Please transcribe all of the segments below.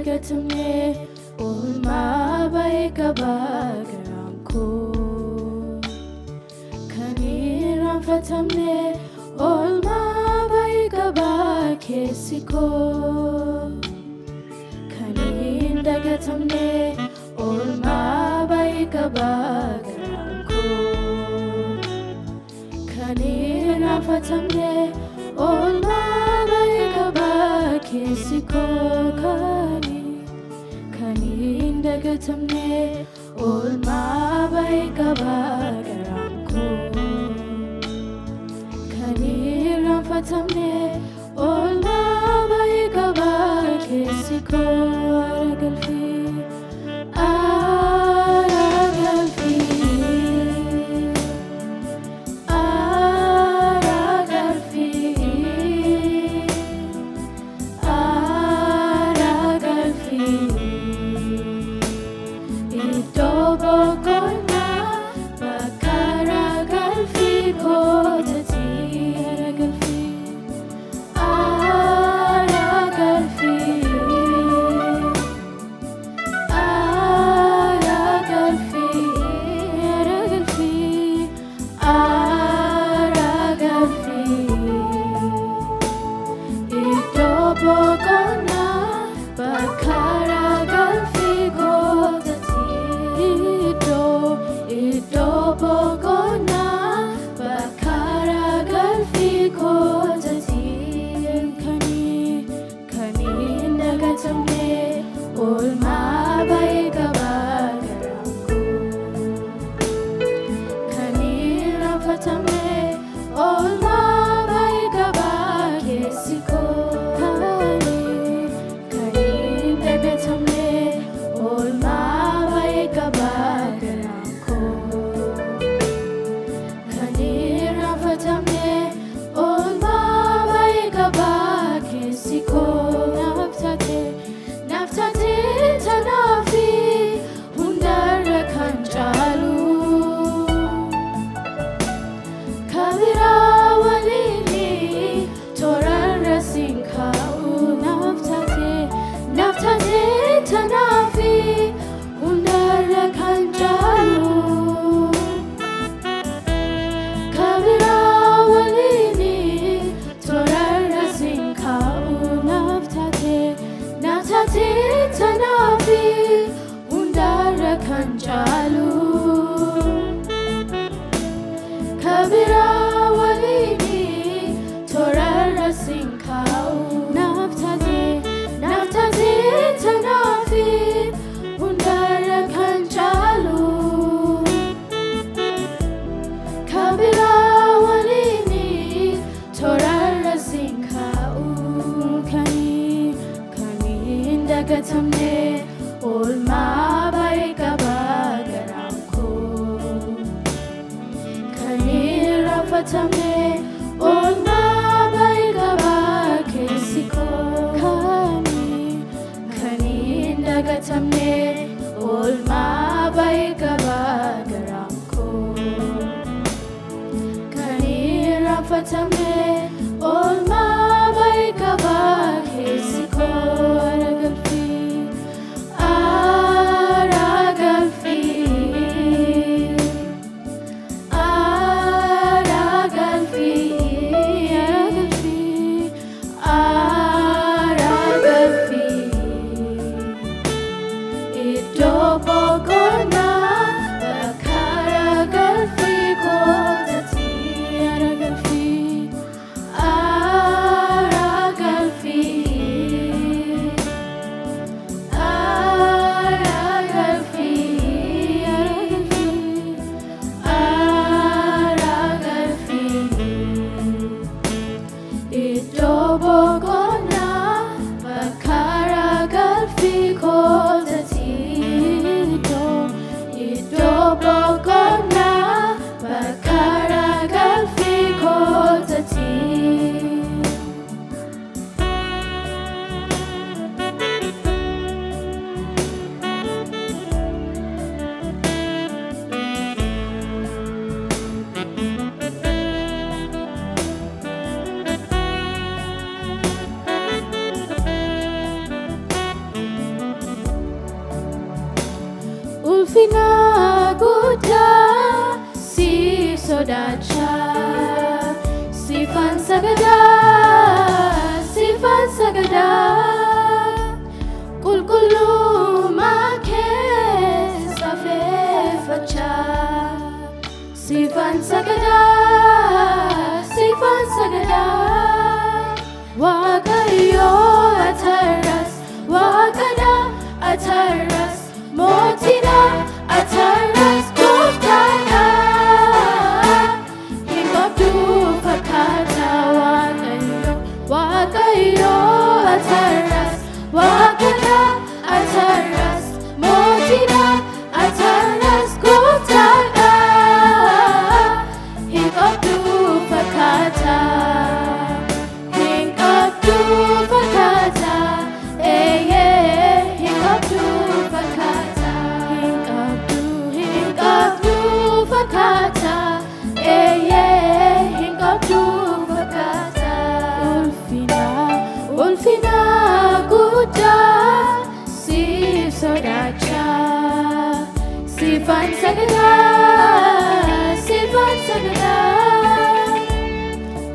dagatamne ulma baikabagarangko kaniran fatamne ulma baikabakesiko kanin dagatamne ulma baikabagaranko kaniran fatamne ulma baikabakesiko kanin dagatamne ulma baikabagaranko kaniran fatamne ulma baikabakesiko ulfina guddaa siif sodaachaa siifan sagadaa qulqullummaa keessa feeffachaa siifan sagadaa Waaqayyo atarras Waaqadha atarras mootiidha atarras gooftaadha hin qabdu fakkaata Waaqayyo atarras Waaqadha atarras mootiidha atarras gooftaadha hin qabdu fakkaata ulfina guddaa siif sodaachaa siifan sagadaa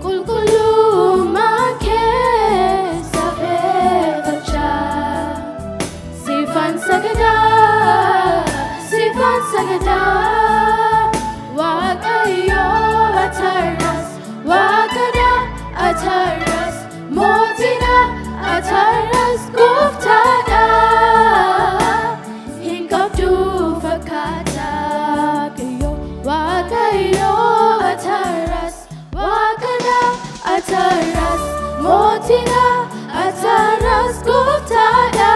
qulqullummaa keessa feeffachaa siifan sagadaa Waaqayyo atarras Waaqadha atarras mootiidha atarras gooftaadha hin qabdu fakkaata Waaqayyo atarras Waaqadha atarras mootiidha atarras gooftaadha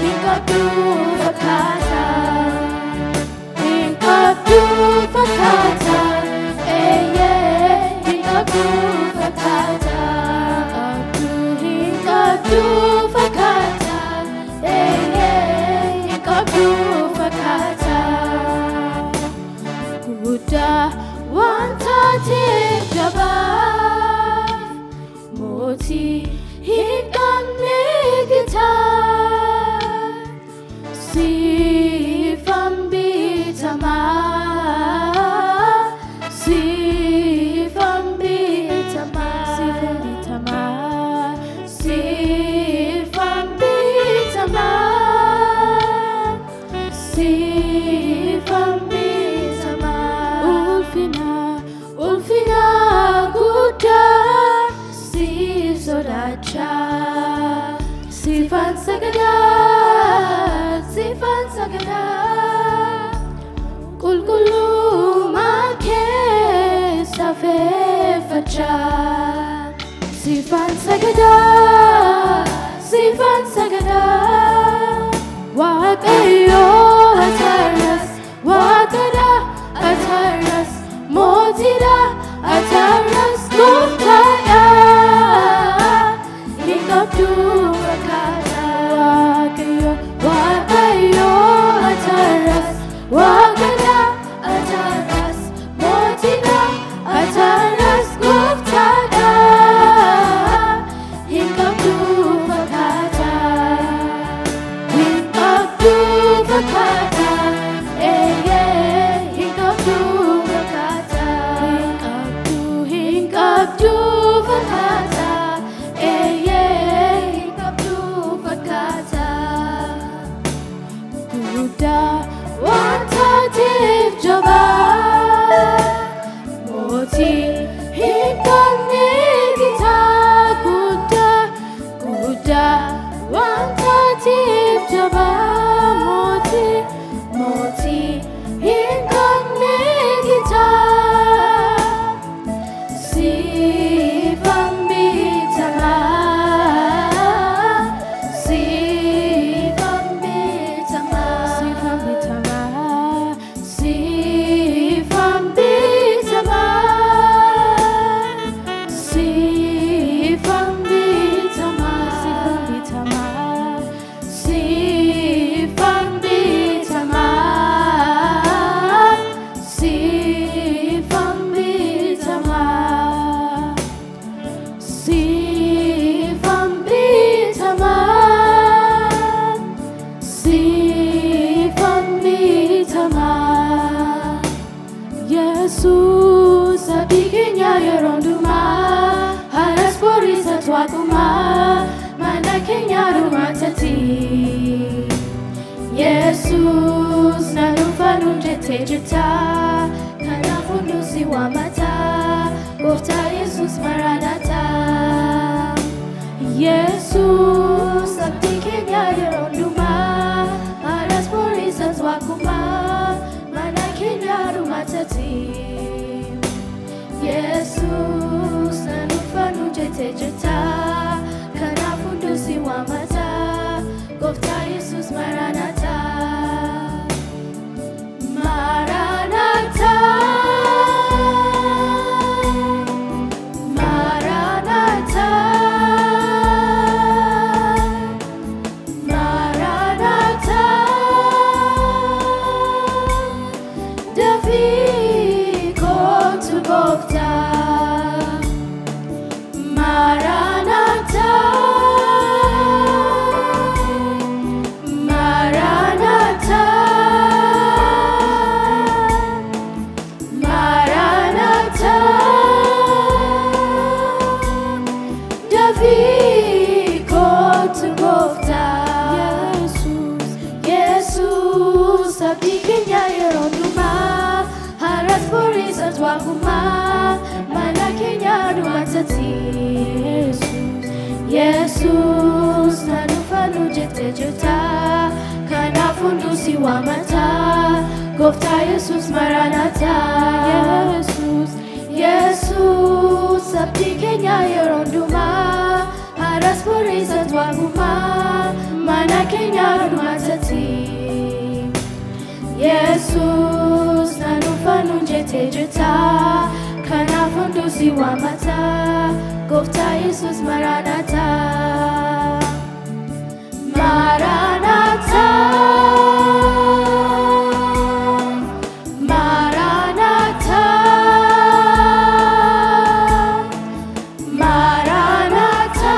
hin qabdu fakkaata hin qabdu fakkaata hin qabdu fakkaata hin qabdu fakkaata hin qabdu fakkaata guddaa waan taateef jabaa mootii hin qabne gitaa siifan bitamaa siifan bitamaa siifan bitamaa ulfina guddaa siif sodaachaa siifan sagadaa qulqullummaa keessa feeffachaa siifan sagadaa Waaqayyo atarras Waaqadha atarras mootiidha atarras gooftaadha hin qabdu fakkaata Waaqayyo atarras Waaqadha atarras mootiidha atarras gooftaadha hin qabdu fakkaata hin qabdu Wakuma mana kenya rumatati Jesus nanufa nunjete jita kana fundusi wa mata Gofta Jesus Maranatha Jesus abdi kenya yeronduma aras porisas Wakuma mana kenya rumatati Jesus nanufa nunjete jita kana fundusi wa mata Gofta Jesus Maranatha Maranatha Maranatha Maranatha Davi go to Gofta Maranatha Maranatha Maranatha Davi go to Gofta Jesus abdi kenya yeronduma haras porisas Wakuma mana kenya rumatati Jesus nanufa nunjete jita kana fundusi wa mata Gofta Jesus Maranatha Jesus abdi kenya yeronduma haras porisas Wakuma mana kenya rumatati Jesus nanufa nunjete jita kana fundusi wa mata Gofta Jesus Maranatha Maranatha Maranatha Maranatha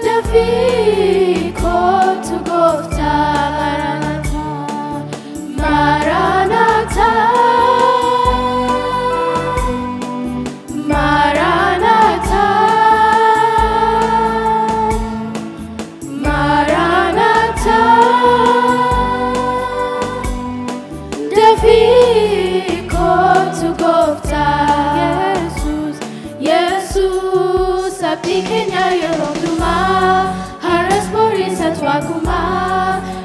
Davi go to Gofta Maranatha Maranatha Maranatha Davi go to Gofta Jesus abdi kenya yeronduma haras porisas Wakuma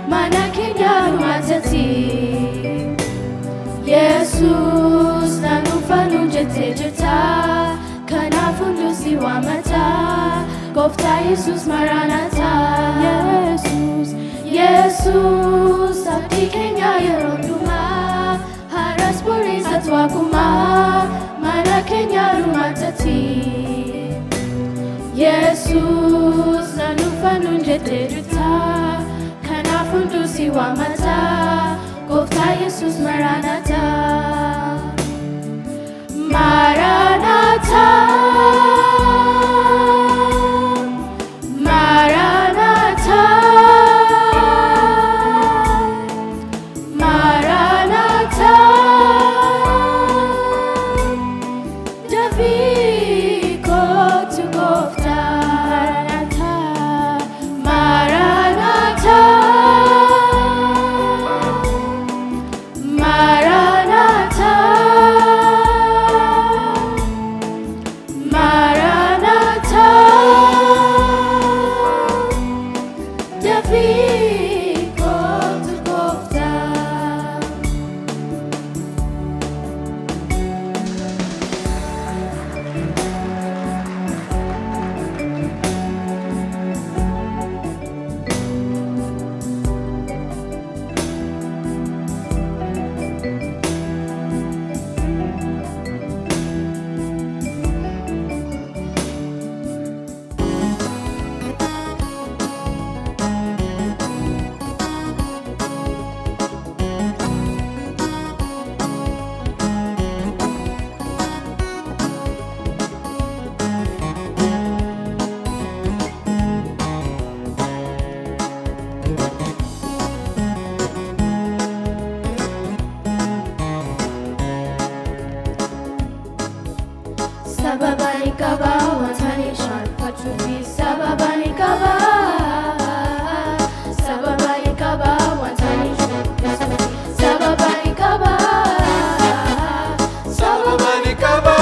mana kenya rumatati Jesus nanufa nunjete jita kana fundusi wa mata Gofta Jesus Maranatha Jesus abdi kenya yeronduma haras porisas Wakuma mana kenya rumatati Jesus nanufa nunjete jita kana fundusi wa mata Gofta Jesus Maranatha Maranatha Maranatha Maranatha Davi go to Gofta Maranatha Maranatha Maranatha Davi go to Gofta sababani qaba wantani sharfachuufi sababani qaba sababani qaba wantani shubbisuufi sababani qaba sababani qaba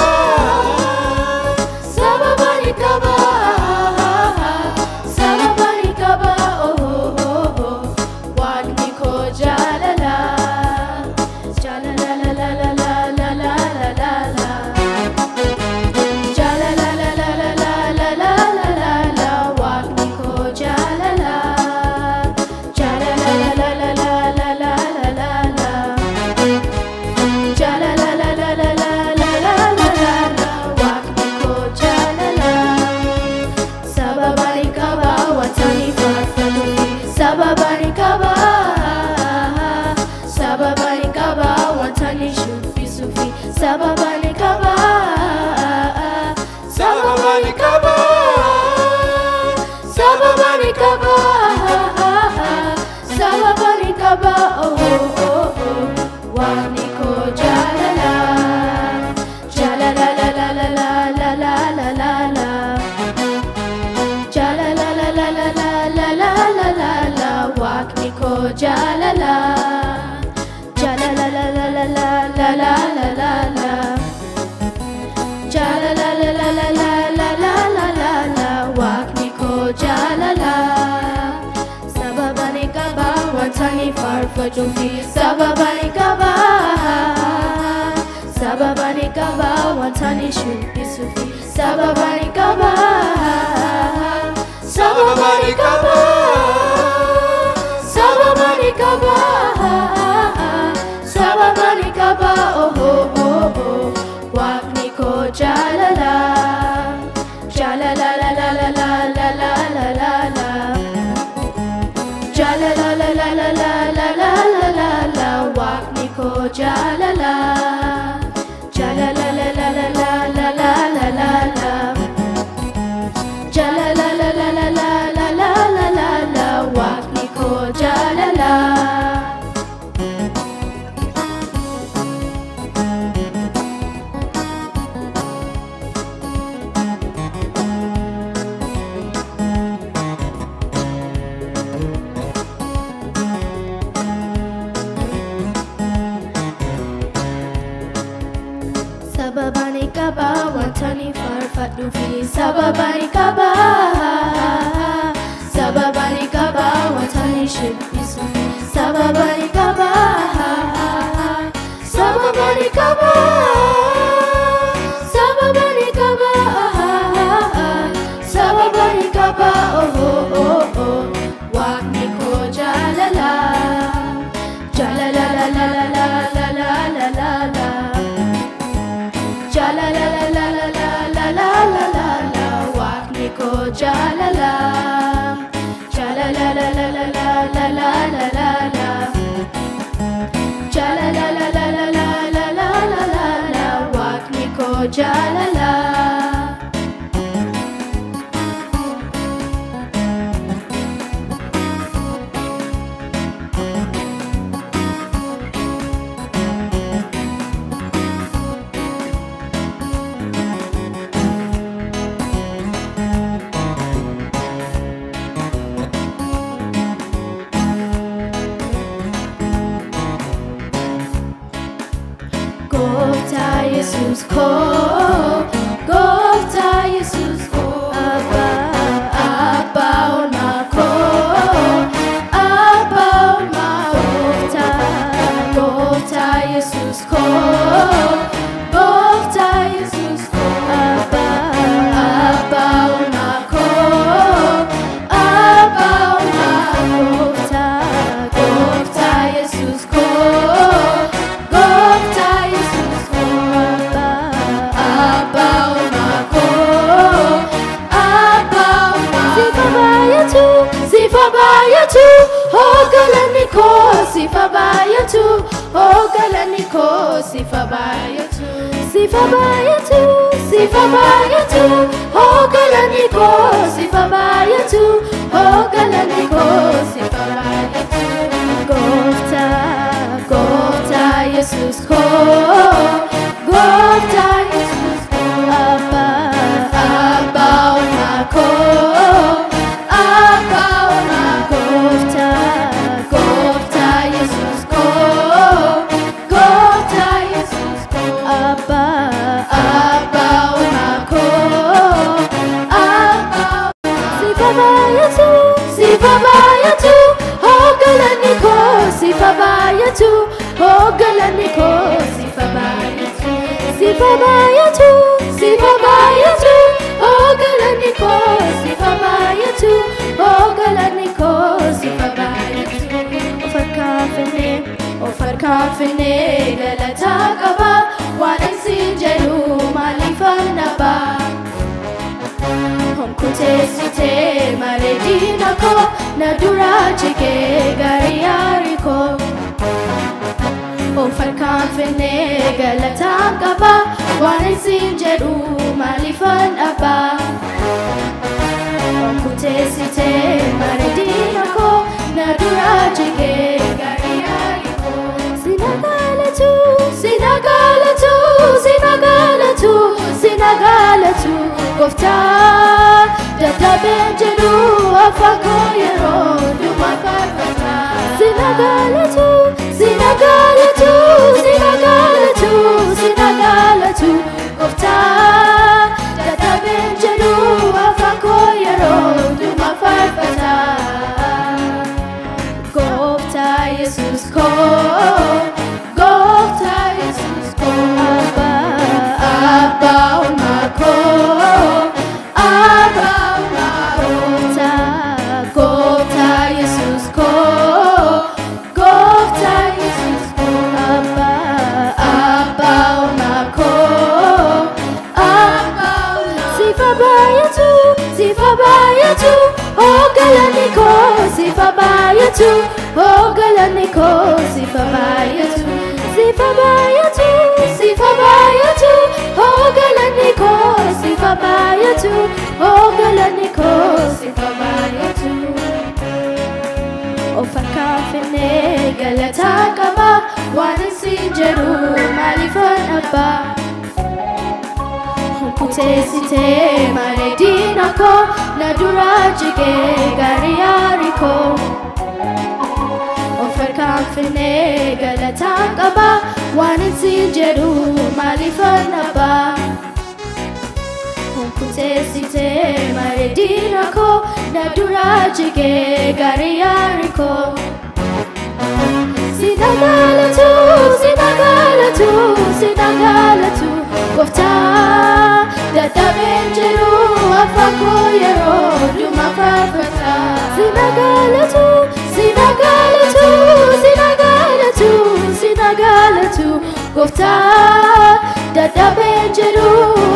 sababani qaba sababani qaba oh oh oh waqni ko jalala jalala la la la la la la la la jalala la la la la la la la la la waqni ko jalala jalala la la la la la la la la jalala la la la la la la la la la waqni ko jalala sababani qaba wantani farfaduufi sababani qaba sababani qaba wantani shubbisuufi sababani qaba sababani qaba sababani qaba sababani qaba oh oh oh waqni ko jalala jalala la la la la la la la la la jalala la la la la la la la la la waqni ko jalala jalala la la la la la la la la la jalala la la la la la la la la la waqni ko jalala sababani qaba wantani farfachuufi sababani qaba sababani qaba wantani shubbisuufi sababani qaba sababani qaba sababani qaba sababani qaba oh oh oh oh waqni ko jalala jalala la la la la la la la la la jalala la la la la la la la la la waqni ko jalala jalala la la la la la la la la la jalala la la la la la la la la la waqni ko jalala sababani qaba wantani farfaduufi sababani qaba sababani qaba wantani shubbisuufi sababani qaba sababani qaba sababani qaba sababani qaba oh oh oh oh waqni ko jalala jalala la la la la la la la la la jalala la la la la la la la la la waqni ko jalala jalala la la la la la la la la la jalala la la la la la la la la la waqni ko jalala Gofta Jesus ko Gofta Jesus ko Abba Abba ona ko Abba ona Gofta Gofta Jesus ko Gofta Jesus ko Abba Abba ona ko Abba ona Gofta Gofta Jesus ko Gofta Jesus ko Abba Abba ona ko Abba ona Sifabayatu hogalani ko Sifabayatu hogalani ko Sifabayatu Sifabayatu Sifabayatu hogalani ko Sifabayatu hogalani ko Sifabayatu Gofta Gofta Jesus ko Gofta Jesus ko Abba Sifabayatu, oh galaniko, sifabayatu, oh galaniko, sifabayatu, sifabayatu, sifabayatu, oh galaniko, sifabayatu, oh galaniko, sifabayatu. Ofar kafine, galata kaba, wanasi jalu malifanaba. Kutesite maredina ko nadura jige gariyari ko Ofar kafine galata kaba wanisin jedu malifan aba Kutesite maredina ko nadura jige gariyari ko Sinagalatu, sinagalatu, sinagalatu, sinagalatu Gofta Benjadu afako yero duma farfata Sinagalatu, sinagalatu, sinagalatu, sinagalatu Gofta Dada benjadu afako yero duma farfata Gofta Jesus ko Gofta Jesus ko Abba umako Sifabayatu, oh galaniko, sifabayatu, oh galaniko, sifabayatu, sifabayatu, sifabayatu, oh galaniko, sifabayatu, oh galaniko, sifabayatu. Ofar kafine galata kaba, wanisi jeru malifan abba. Kutesite maredina ko nadura jige gariyari ko Ofar kafine galata kaba wanisi jedu malifan aba Kutesite maredina ko nadura jige gariyari ko Sinagalatu, sinagalatu, sinagalatu Gofta Dada benjadu afako yero duma farfata Sinagalatu, sinagalatu, sinagalatu, sinagalatu Gofta Dada benjadu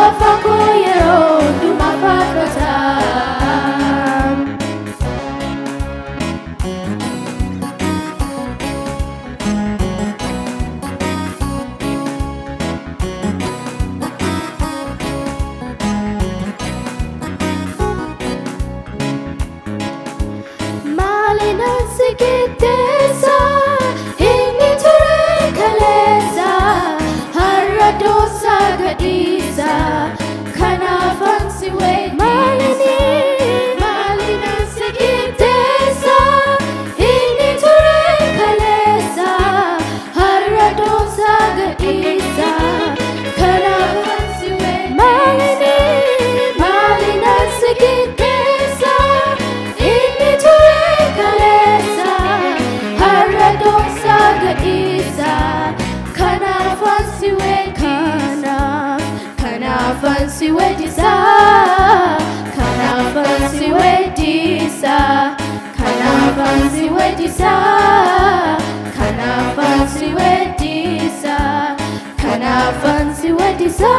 afako yero duma farfata Sikitesa, inni ture kalesa, harra dosa gadisa, kanafan si wait malina sikitesa, inni ture kalesa, harra dosa gadisa, kanafan si wait malina sikitesa, inni ture kalesa. Dosa gadisa kana fancy wedisa kana fancy wedisa kana fancy wedisa kana fancy wedisa kana fancy wedisa kana fancy wedisa